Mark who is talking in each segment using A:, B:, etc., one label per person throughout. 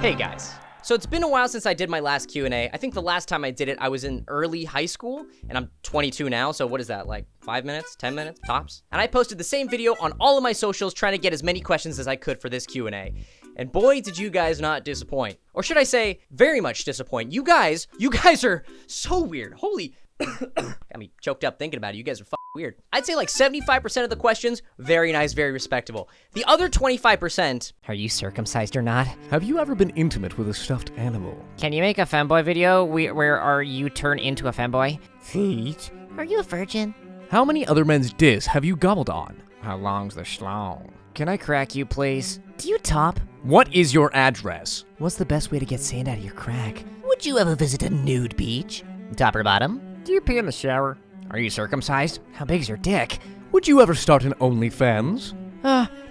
A: Hey guys. So it's been a while since I did my last Q&A. I think the last time I did it, I was in early high school, and I'm 22 now, so what is that, like 5 minutes, 10 minutes, tops? And I posted the same video on all of my socials trying to get as many questions as I could for this Q&A. And boy, did you guys not disappoint. Or should I say, very much disappoint. You guys are so weird. Holy, got me choked up thinking about it. You guys are weird. I'd say like 75% of the questions, very nice, very respectable. The other 25%, are you circumcised or not?
B: Have you ever been intimate with a stuffed animal?
C: Can you make a femboy video where you turn into a femboy?
B: Feet?
C: Are you a virgin?
B: How many other men's dis have you gobbled on?
C: How long's the schlong? Can I crack you, please?
D: Do you top?
B: What is your address?
D: What's the best way to get sand out of your crack? Would you ever visit a nude beach? Top or bottom?
C: Do you pee in the shower? Are you circumcised?
D: How big's your dick?
B: Would you ever start an OnlyFans?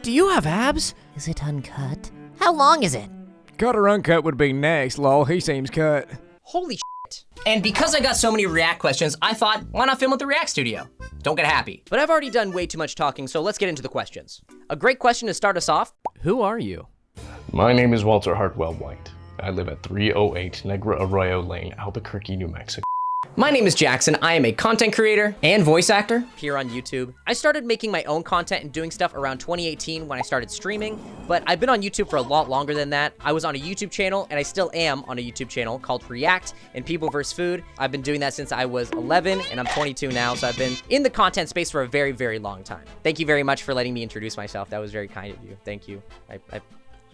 D: Do you have abs? Is it uncut? How long is it?
B: Cut or uncut would be next, lol. He seems cut.
A: Holy shit. And because I got so many React questions, I thought, why not film at the React studio? Don't get happy. But I've already done way too much talking, so let's get into the questions. A great question to start us off.
B: Who are you?
E: My name is Walter Hartwell White. I live at 308 Negra Arroyo Lane, Albuquerque, New Mexico.
A: My name is Jackson. I am a content creator and voice actor here on YouTube. I started making my own content and doing stuff around 2018 when I started streaming, but I've been on YouTube for a lot longer than that. I was on a YouTube channel, and I still am on a YouTube channel called React and People vs. Food. I've been doing that since I was 11, and I'm 22 now, so I've been in the content space for a very, very long time. Thank you very much for letting me introduce myself. That was very kind of you. Thank you. It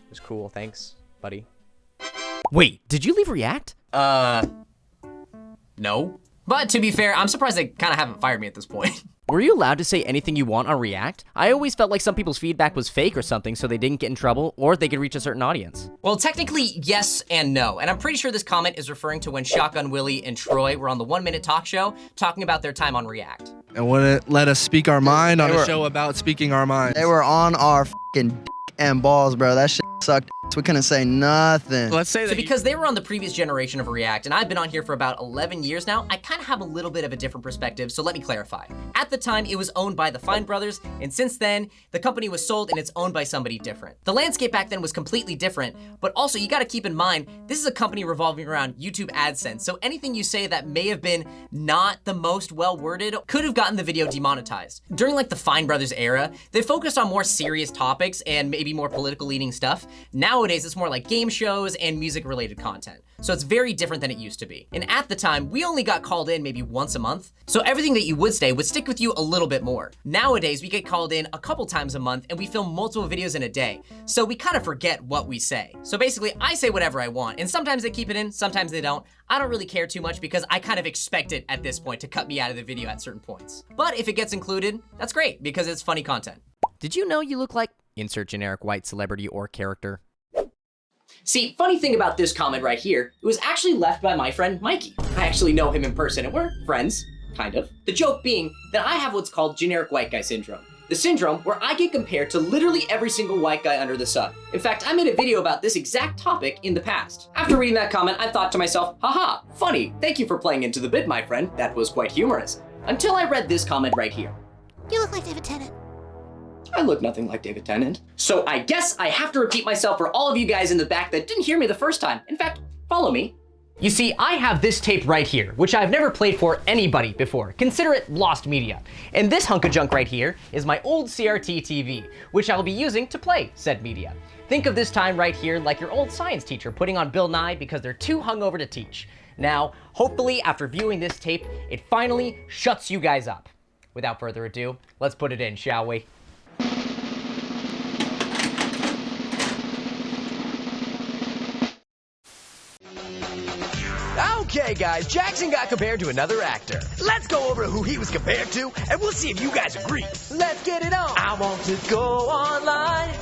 A: was cool. Thanks, buddy.
D: Wait, did you leave React?
A: No. But to be fair, I'm surprised they kind of haven't fired me at this point.
D: Were you allowed to say anything you want on React? I always felt like some people's feedback was fake or something, so they didn't get in trouble, or they could reach a certain audience.
A: Well, technically, yes and no. And I'm pretty sure this comment is referring to when Shotgun Willie and Troy were on the 1 Minute Talk Show talking about their time on React.
F: And wouldn't let us speak our mind on a show about speaking our minds.
G: They were on our fucking dick and balls, bro. That shit sucked. So we couldn't say nothing.
F: Let's say that.
A: So because they were on the previous generation of React, and I've been on here for about 11 years now, I kind of have a little bit of a different perspective, so let me clarify. At the time, it was owned by the Fine brothers, and since then, the company was sold and it's owned by somebody different. The landscape back then was completely different, but also you gotta keep in mind, this is a company revolving around YouTube AdSense, so anything you say that may have been not the most well-worded could have gotten the video demonetized. During like the Fine brothers era, they focused on more serious topics and maybe more political-leaning stuff. Nowadays, it's more like game shows and music-related content. So it's very different than it used to be. And at the time, we only got called in maybe once a month, so everything that you would say would stick with you a little bit more. Nowadays, we get called in a couple times a month and we film multiple videos in a day, so we kind of forget what we say. So basically, I say whatever I want, and sometimes they keep it in, sometimes they don't. I don't really care too much because I kind of expect it at this point to cut me out of the video at certain points. But if it gets included, that's great because it's funny content.
D: Did you know you look like insert generic white celebrity or character?
A: See, funny thing about this comment right here, it was actually left by my friend Mikey. I actually know him in person and we're friends, kind of. The joke being that I have what's called generic white guy syndrome. The syndrome where I get compared to literally every single white guy under the sun. In fact, I made a video about this exact topic in the past. After reading that comment, I thought to myself, haha, funny, thank you for playing into the bit, my friend. That was quite humorous. Until I read this comment right here.
H: You look like David Tennant.
A: I look nothing like David Tennant. So I guess I have to repeat myself for all of you guys in the back that didn't hear me the first time. In fact, follow me. You see, I have this tape right here, which I've never played for anybody before. Consider it lost media. And this hunk of junk right here is my old CRT TV, which I'll be using to play said media. Think of this time right here like your old science teacher putting on Bill Nye because they're too hungover to teach. Now, hopefully after viewing this tape, it finally shuts you guys up. Without further ado, let's put it in, shall we?
I: Okay, guys, Jackson got compared to another actor. Let's go over who he was compared to, and we'll see if you guys agree. Let's get it on. I want to go online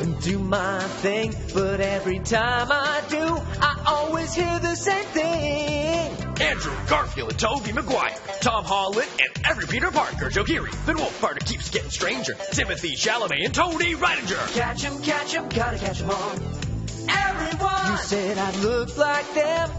I: and do my thing, but every time I do, I always hear the same thing. Andrew Garfield and Tobey Maguire, Tom Holland and every Peter Parker, Joe Keery, Finn Wolfhard keeps getting stranger, Timothy Chalamet and Tony Reininger. Catch 'em, gotta catch 'em all. Everyone! You said I look like them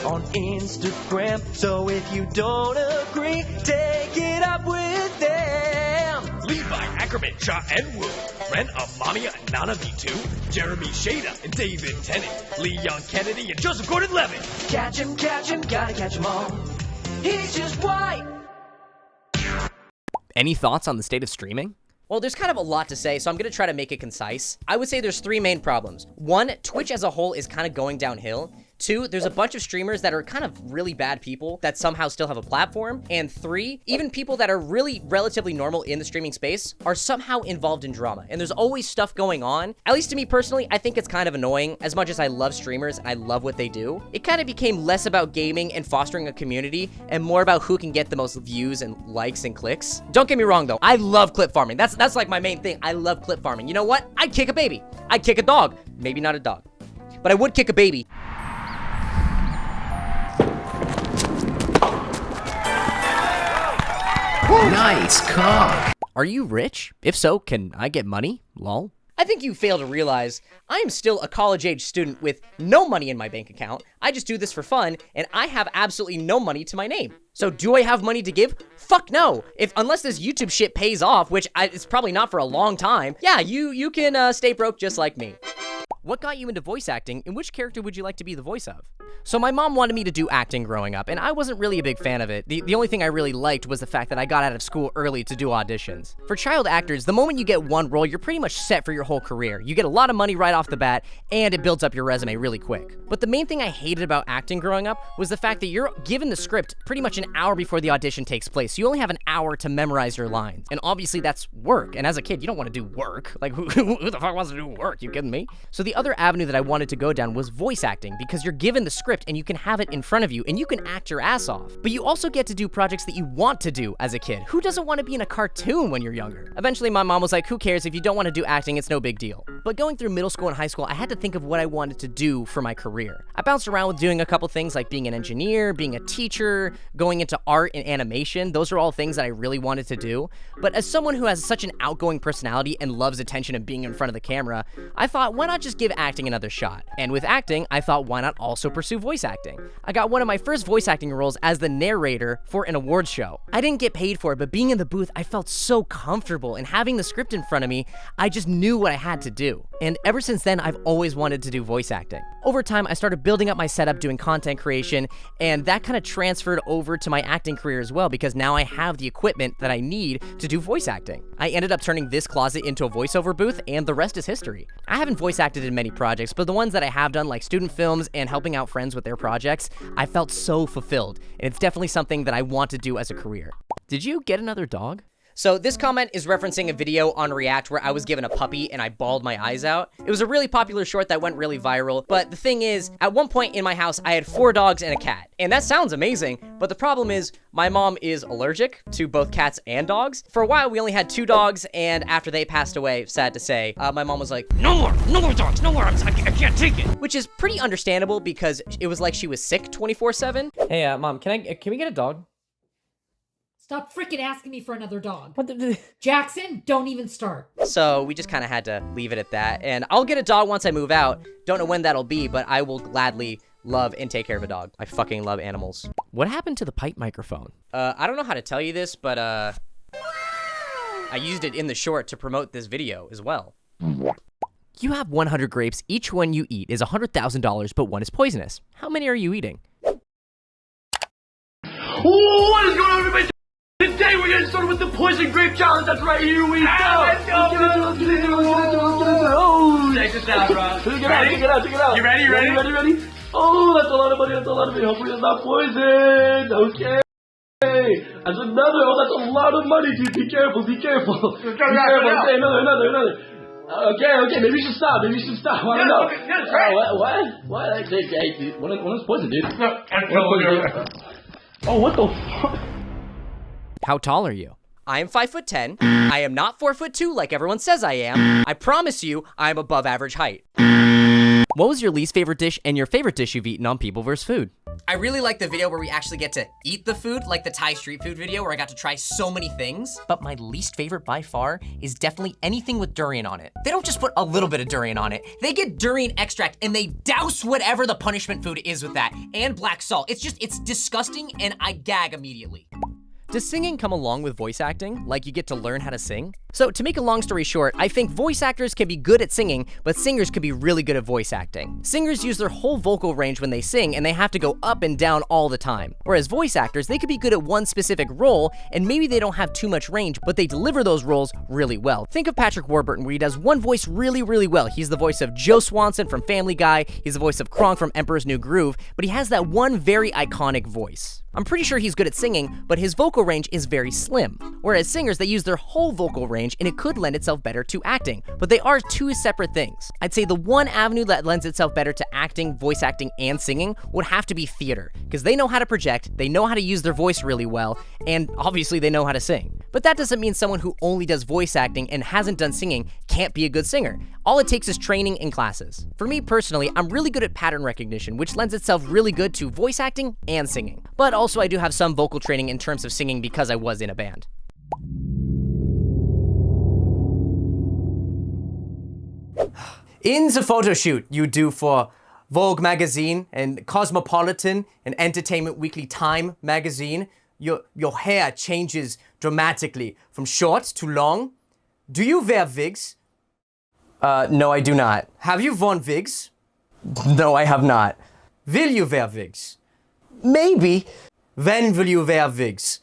I: on Instagram, so if you don't agree, take it up with them. Levi Ackerman, Cha, and Wu. Ren, Amamiya, and Nana V2. Jeremy Shada and David Tennant. Leon Kennedy and Joseph Gordon-Levitt. Catch him, gotta catch 'em all. He's just white.
D: Any thoughts on the state of streaming?
A: Well, there's kind of a lot to say, so I'm gonna try to make it concise. I would say there's 3 main problems. 1, Twitch as a whole is kind of going downhill. 2, there's a bunch of streamers that are kind of really bad people that somehow still have a platform. And 3, even people that are really relatively normal in the streaming space are somehow involved in drama. And there's always stuff going on. At least to me personally, I think it's kind of annoying. As much as I love streamers and I love what they do, it kind of became less about gaming and fostering a community and more about who can get the most views and likes and clicks. Don't get me wrong though, I love clip farming. That's like my main thing. I love clip farming. You know what? I'd kick a baby. I'd kick a dog. Maybe not a dog, but I would kick a baby.
H: Nice cock.
D: Are you rich? If so, can I get money? Lol.
A: I think you fail to realize I am still a college-age student with no money in my bank account. I just do this for fun, and I have absolutely no money to my name. So do I have money to give? Fuck no. Unless this YouTube shit pays off, which it's probably not for a long time, yeah, you can stay broke just like me.
D: What got you into voice acting, and which character would you like to be the voice of? So my mom wanted me to do acting growing up, and I wasn't really a big fan of it. The only thing I really liked was the fact that I got out of school early to do auditions. For child actors, the moment you get one role, you're pretty much set for your whole career. You get a lot of money right off the bat, and it builds up your resume really quick. But the main thing I hated about acting growing up was the fact that you're given the script pretty much an hour before the audition takes place. You only have an hour to memorize your lines, and obviously that's work. And as a kid, you don't want to do work. Like, who the fuck wants to do work? You kidding me? So the other avenue that I wanted to go down was voice acting, because you're given the script and you can have it in front of you and you can act your ass off. But you also get to do projects that you want to do as a kid. Who doesn't want to be in a cartoon when you're younger? Eventually my mom was like, who cares? If you don't want to do acting, it's no big deal. But going through middle school and high school, I had to think of what I wanted to do for my career. I bounced around with doing a couple things like being an engineer, being a teacher, going into art and animation. Those are all things that I really wanted to do. But as someone who has such an outgoing personality and loves attention and being in front of the camera, I thought, why not just give acting another shot? And with acting, I thought, why not also pursue voice acting? I got one of my first voice acting roles as the narrator for an awards show. I didn't get paid for it, but being in the booth, I felt so comfortable, and having the script in front of me, I just knew what I had to do. And ever since then, I've always wanted to do voice acting. Over time, I started building up my setup doing content creation, and that kind of transferred over to my acting career as well, because now I have the equipment that I need to do voice acting. I ended up turning this closet into a voiceover booth, and the rest is history. I haven't voice acted in many projects, but the ones that I have done, like student films and helping out friends with their projects, I felt so fulfilled, and it's definitely something that I want to do as a career. Did you get another dog?
A: So this comment is referencing a video on React where I was given a puppy and I bawled my eyes out. It was a really popular short that went really viral, but the thing is, at one point in my house, I had 4 dogs and a cat. And that sounds amazing, but the problem is, my mom is allergic to both cats and dogs. For a while, we only had 2 dogs, and after they passed away, sad to say, my mom was like, no more dogs, no more, I can't take it. Which is pretty understandable because it was like she was sick 24/7.
D: Hey, Mom, can we get a dog?
J: Stop freaking asking me for another dog. Jackson, don't even start.
A: So we just kind of had to leave it at that. And I'll get a dog once I move out. Don't know when that'll be, but I will gladly love and take care of a dog. I fucking love animals.
D: What happened to the pipe microphone?
A: I don't know how to tell you this, but I used it in the short to promote this video as well.
D: You have 100 grapes. Each one you eat is $100,000, but one is poisonous. How many are you eating?
I: What is going on, everybody? Today we're getting started with the poison grape challenge. That's right, here we go. Let's go. Oh, check this out, bro. Check it out. You ready? Oh, that's a lot of money. Hopefully it's not poison. Okay. That's another. Oh, that's a lot of money, dude. Be careful. Okay, another. Okay, maybe you should stop. I don't know. What? Hey, dude, one is poison, dude. Oh, what the fuck?
D: How tall are you?
A: I am 5'10". I am not 4'2" like everyone says I am. I promise you, I am above average height.
D: What was your least favorite dish and your favorite dish you've eaten on People vs. Food?
A: I really like the video where we actually get to eat the food, like the Thai street food video where I got to try so many things. But my least favorite by far is definitely anything with durian on it. They don't just put a little bit of durian on it. They get durian extract and they douse whatever the punishment food is with that, and black salt. It's disgusting, and I gag immediately.
D: Does singing come along with voice acting? Like you get to learn how to sing? So to make a long story short, I think voice actors can be good at singing, but singers can be really good at voice acting. Singers use their whole vocal range when they sing, and they have to go up and down all the time. Whereas voice actors, they could be good at one specific role, and maybe they don't have too much range, but they deliver those roles really well. Think of Patrick Warburton, where he does one voice really, really well. He's the voice of Joe Swanson from Family Guy, he's the voice of Kronk from Emperor's New Groove, but he has that one very iconic voice. I'm pretty sure he's good at singing, but his vocal range is very slim. Whereas singers, they use their whole vocal range, and it could lend itself better to acting, but they are two separate things. I'd say the one avenue that lends itself better to acting, voice acting, and singing would have to be theater, because they know how to project, they know how to use their voice really well, and obviously they know how to sing. But that doesn't mean someone who only does voice acting and hasn't done singing can't be a good singer. All it takes is training and classes. For me personally, I'm really good at pattern recognition, which lends itself really good to voice acting and singing. But also I do have some vocal training in terms of singing because I was in a band.
A: In the photo shoot you do for Vogue magazine and Cosmopolitan and Entertainment Weekly Time magazine, your hair changes dramatically from short to long. Do you wear wigs? No, I do not. Have you worn wigs? No, I have not. Will you wear wigs? Maybe. When will you wear wigs?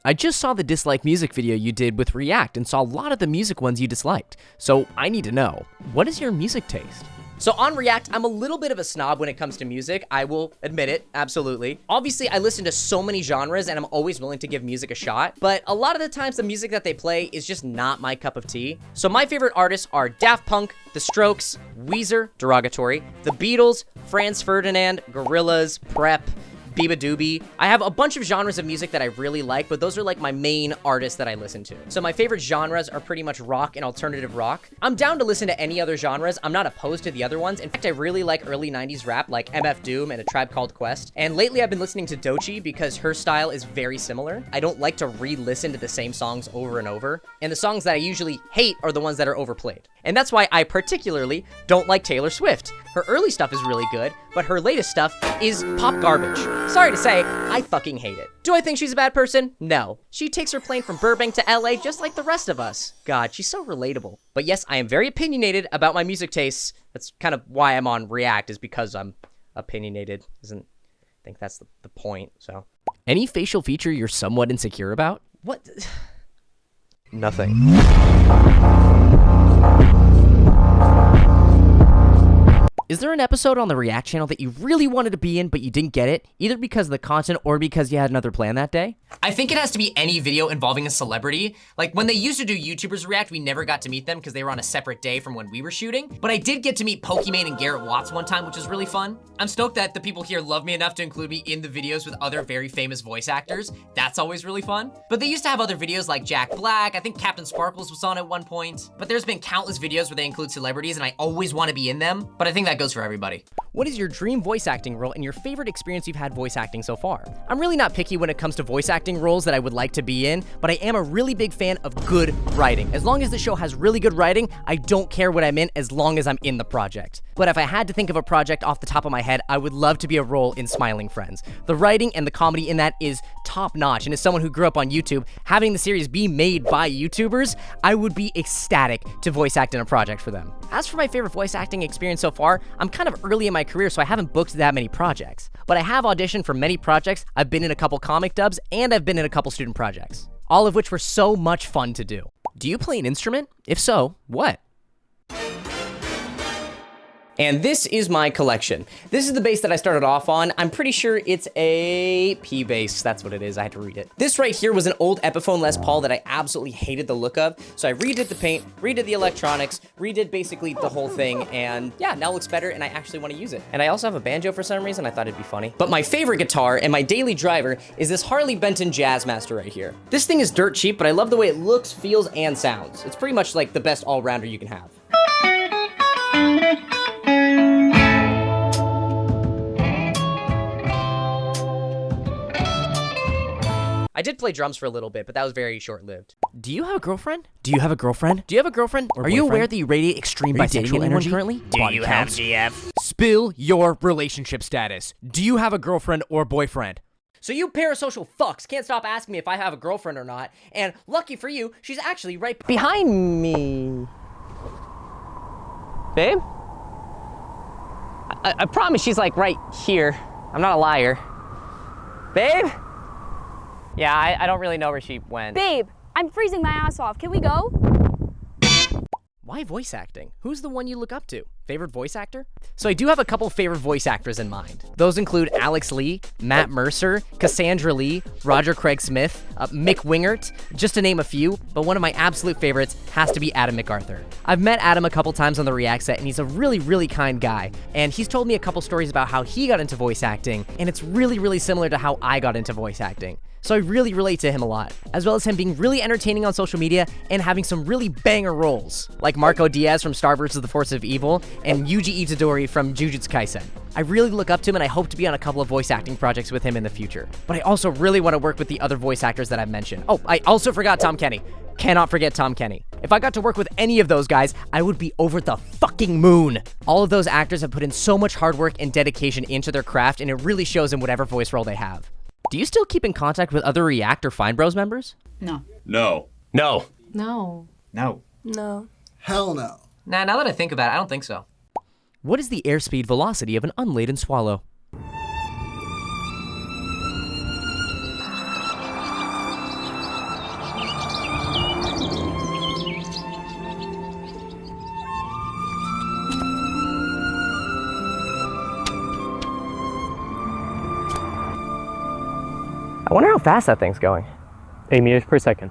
D: I just saw the dislike music video you did with React and saw a lot of the music ones you disliked. So I need to know, what is your music taste?
A: So on React, I'm a little bit of a snob when it comes to music. I will admit it, absolutely. Obviously, I listen to so many genres and I'm always willing to give music a shot, but a lot of the times the music that they play is just not my cup of tea. So my favorite artists are Daft Punk, The Strokes, Weezer, derogatory, The Beatles, Franz Ferdinand, Gorillaz, Prep, Biba Doobie. I have a bunch of genres of music that I really like, but those are like my main artists that I listen to. So my favorite genres are pretty much rock and alternative rock. I'm down to listen to any other genres. I'm not opposed to the other ones. In fact, I really like early 90s rap like MF Doom and A Tribe Called Quest. And lately I've been listening to Doechii because her style is very similar. I don't like to re-listen to the same songs over and over. And the songs that I usually hate are the ones that are overplayed. And that's why I particularly don't like Taylor Swift. Her early stuff is really good, but her latest stuff is pop garbage. Sorry to say, I fucking hate it. Do I think she's a bad person? No. She takes her plane from Burbank to LA just like the rest of us. God, she's so relatable. But yes, I am very opinionated about my music tastes. That's kind of why I'm on React, is because I'm opinionated. I think that's the point, so.
D: Any facial feature you're somewhat insecure about?
A: What?
E: Nothing.
D: Is there an episode on the React channel that you really wanted to be in, but you didn't get it, either because of the content or because you had another plan that day?
A: I think it has to be any video involving a celebrity. Like when they used to do YouTubers React, we never got to meet them because they were on a separate day from when we were shooting. But I did get to meet Pokimane and Garrett Watts one time, which was really fun. I'm stoked that the people here love me enough to include me in the videos with other very famous voice actors. That's always really fun. But they used to have other videos like Jack Black. I think Captain Sparkles was on at one point. But there's been countless videos where they include celebrities and I always want to be in them. But I think that goes for everybody.
D: What is your dream voice acting role and your favorite experience you've had voice acting so far? I'm really not picky when it comes to voice acting roles that I would like to be in, but I am a really big fan of good writing. As long as the show has really good writing, I don't care what I'm in as long as I'm in the project. But if I had to think of a project off the top of my head, I would love to be a role in Smiling Friends. The writing and the comedy in that is top notch, and as someone who grew up on YouTube, having the series be made by YouTubers, I would be ecstatic to voice act in a project for them. As for my favorite voice acting experience so far, I'm kind of early in my career, so I haven't booked that many projects. But I have auditioned for many projects, I've been in a couple comic dubs, and I've been in a couple student projects. All of which were so much fun to do. Do you play an instrument? If so, what?
A: And this is my collection. This is the bass that I started off on. I'm pretty sure it's a P bass. That's what it is. I had to read it. This right here was an old Epiphone Les Paul that I absolutely hated the look of. So I redid the paint, redid the electronics, redid basically the whole thing. And yeah, now it looks better and I actually want to use it. And I also have a banjo for some reason. I thought it'd be funny. But my favorite guitar and my daily driver is this Harley Benton Jazzmaster right here. This thing is dirt cheap, but I love the way it looks, feels, and sounds. It's pretty much like the best all-rounder you can have. I did play drums for a little bit, but that was very short-lived.
D: Do you have a girlfriend? Do you have a girlfriend? Do you have a girlfriend? Are you aware that you radiate extreme bisexual energy currently?
C: Do you have GF?
B: Spill your relationship status. Do you have a girlfriend or boyfriend?
D: So you parasocial fucks can't stop asking me if I have a girlfriend or not, and lucky for you, she's actually right behind me. Babe? I promise she's like right here. I'm not a liar. Babe? Yeah, I don't really know where she went.
K: Babe, I'm freezing my ass off. Can we go?
D: Why voice acting? Who's the one you look up to? Favorite voice actor? So I do have a couple favorite voice actors in mind. Those include Alex Lee, Matt Mercer, Cassandra Lee, Roger Craig Smith, Mick Wingert, just to name a few, but one of my absolute favorites has to be Adam MacArthur. I've met Adam a couple times on the React set, and he's a really, really kind guy. And he's told me a couple stories about how he got into voice acting, and it's really, really similar to how I got into voice acting. So I really relate to him a lot, as well as him being really entertaining on social media and having some really banger roles, like Marco Diaz from Star vs. the Force of Evil and Yuji Itadori from Jujutsu Kaisen. I really look up to him and I hope to be on a couple of voice acting projects with him in the future. But I also really want to work with the other voice actors that I've mentioned. Oh, I also forgot Tom Kenny. Cannot forget Tom Kenny. If I got to work with any of those guys, I would be over the fucking moon. All of those actors have put in so much hard work and dedication into their craft, and it really shows in whatever voice role they have. Do you still keep in contact with other React or Fine Bros members?
L: No.
E: No. No.
L: No.
M: No.
L: No.
M: Hell no.
A: Nah, now that I think about it, I don't think so.
D: What is the airspeed velocity of an unladen swallow? I wonder how fast that thing's going.
E: 8 meters per second.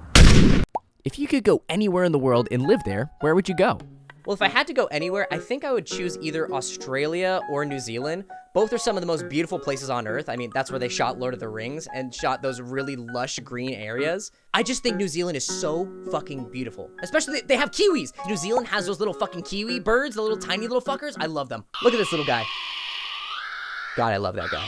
D: If you could go anywhere in the world and live there, where would you go? Well, if I had to go anywhere, I think I would choose either Australia or New Zealand. Both are some of the most beautiful places on Earth. I mean, that's where they shot Lord of the Rings and shot those really lush green areas. I just think New Zealand is so fucking beautiful. Especially, they have kiwis. New Zealand has those little fucking kiwi birds, the little tiny little fuckers. I love them. Look at this little guy. God, I love that guy.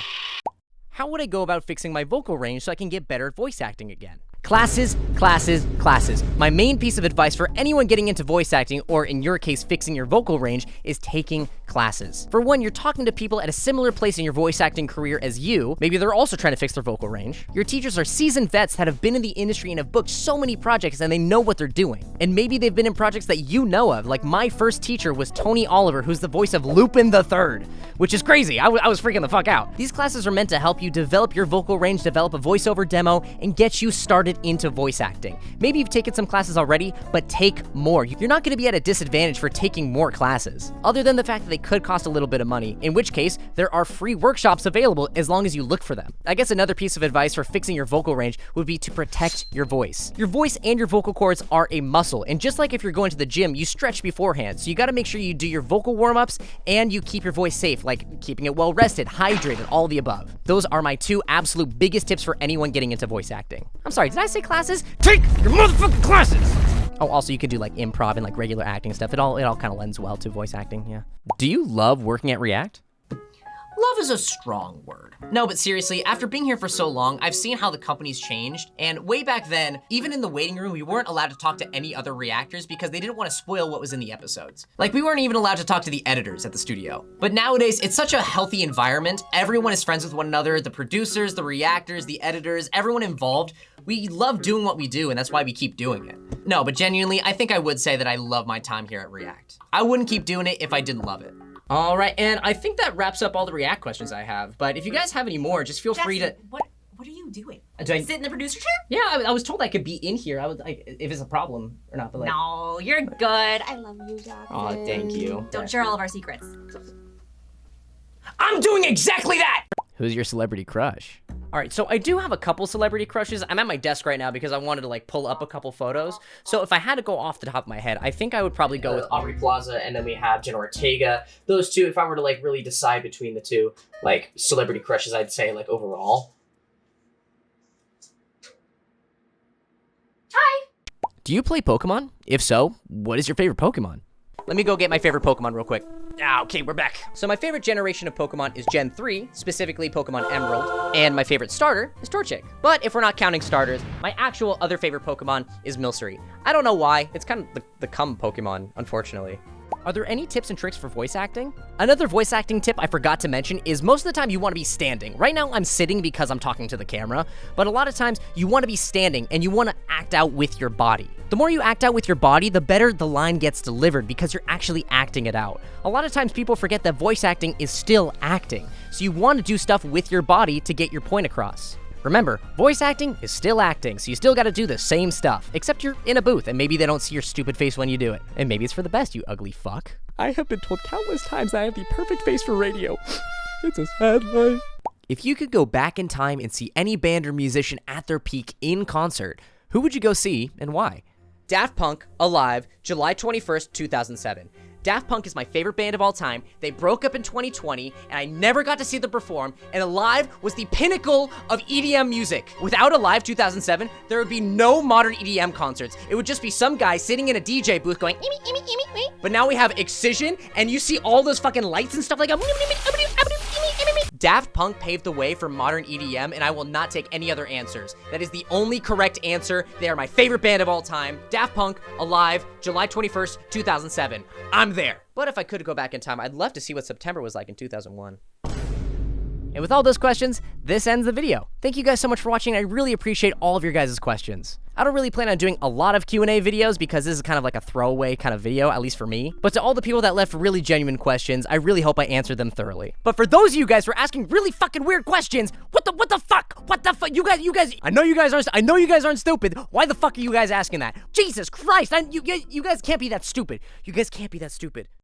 D: How would I go about fixing my vocal range so I can get better at voice acting again? Classes, classes, classes. My main piece of advice for anyone getting into voice acting, or in your case, fixing your vocal range, is taking classes. For one, you're talking to people at a similar place in your voice acting career as you. Maybe they're also trying to fix their vocal range. Your teachers are seasoned vets that have been in the industry and have booked so many projects and they know what they're doing. And maybe they've been in projects that you know of, like my first teacher was Tony Oliver, who's the voice of Lupin III, which is crazy. I was freaking the fuck out. These classes are meant to help you develop your vocal range, develop a voiceover demo, and get you started into voice acting. Maybe you've taken some classes already, but take more. You're not gonna be at a disadvantage for taking more classes, other than the fact that they could cost a little bit of money, in which case, there are free workshops available as long as you look for them. I guess another piece of advice for fixing your vocal range would be to protect your voice. Your voice and your vocal cords are a muscle, and just like if you're going to the gym, you stretch beforehand, so you gotta make sure you do your vocal warm-ups and you keep your voice safe, like keeping it well rested, hydrated, all the above. Those are my two absolute biggest tips for anyone getting into voice acting. I'm sorry, did I say classes? Take your motherfucking classes! Oh, also you can do like improv and like regular acting stuff. It all kind of lends well to voice acting, yeah. Do you love working at React?
A: Love is a strong word. No, but seriously, after being here for so long, I've seen how the company's changed. And way back then, even in the waiting room, we weren't allowed to talk to any other reactors because they didn't want to spoil what was in the episodes. Like, we weren't even allowed to talk to the editors at the studio. But nowadays, it's such a healthy environment. Everyone is friends with one another, the producers, the reactors, the editors, everyone involved. We love doing what we do, and that's why we keep doing it. No, but genuinely, I think I would say that I love my time here at React. I wouldn't keep doing it if I didn't love it. All right, and I think that wraps up all the React questions I have, but if you guys have any more, just feel free to...
L: What are you doing?
A: Sit
L: in the producer chair?
A: Yeah, I was told I could be in here. I would, like, if it's a problem or not, but like...
L: No, you're good. I love you, Jackson.
A: Oh, thank you.
L: Don't share all of our secrets.
A: I'm doing exactly that!
D: Who's your celebrity crush? All right, so I do have a couple celebrity crushes. I'm at my desk right now because I wanted to like pull up a couple photos. So if I had to go off the top of my head, I think I would probably go with Aubrey Plaza, and then we have Jenna Ortega. Those two, if I were to like really decide between the two, like celebrity crushes, I'd say like overall.
L: Hi.
D: Do you play Pokemon? If so, what is your favorite Pokemon? Let me go get my favorite Pokemon real quick. Ah, okay, we're back. So my favorite generation of Pokemon is Gen 3, specifically Pokemon Emerald, and my favorite starter is Torchic. But if we're not counting starters, my actual other favorite Pokemon is Milcery. I don't know why, it's kind of the cum Pokemon, unfortunately. Are there any tips and tricks for voice acting? Another voice acting tip I forgot to mention is most of the time you want to be standing. Right now I'm sitting because I'm talking to the camera, but a lot of times you want to be standing and you want to act out with your body. The more you act out with your body, the better the line gets delivered because you're actually acting it out. A lot of times people forget that voice acting is still acting, so you want to do stuff with your body to get your point across. Remember, voice acting is still acting, so you still gotta do the same stuff, except you're in a booth and maybe they don't see your stupid face when you do it. And maybe it's for the best, you ugly fuck.
B: I have been told countless times I have the perfect face for radio. It's a sad life.
D: If you could go back in time and see any band or musician at their peak in concert, who would you go see and why? Daft Punk, Alive, July 21st, 2007. Daft Punk is my favorite band of all time. They broke up in 2020, and I never got to see them perform, and Alive was the pinnacle of EDM music. Without Alive 2007, there would be no modern EDM concerts. It would just be some guy sitting in a DJ booth going, "Imi, imi, imi, imi." But now we have Excision, and you see all those fucking lights and stuff like that. Daft Punk paved the way for modern EDM, and I will not take any other answers. That is the only correct answer. They are my favorite band of all time. Daft Punk, Alive, July 21st, 2007. I'm there. But if I could go back in time, I'd love to see what September was like in 2001. And with all those questions, this ends the video. Thank you guys so much for watching. I really appreciate all of your guys' questions. I don't really plan on doing a lot of Q&A videos because this is kind of like a throwaway kind of video, at least for me. But to all the people that left really genuine questions, I really hope I answered them thoroughly. But for those of you guys who are asking really fucking weird questions, what the fuck? What the fuck? You guys, I know you guys aren't stupid. Why the fuck are you guys asking that? Jesus Christ, you guys can't be that stupid. You guys can't be that stupid.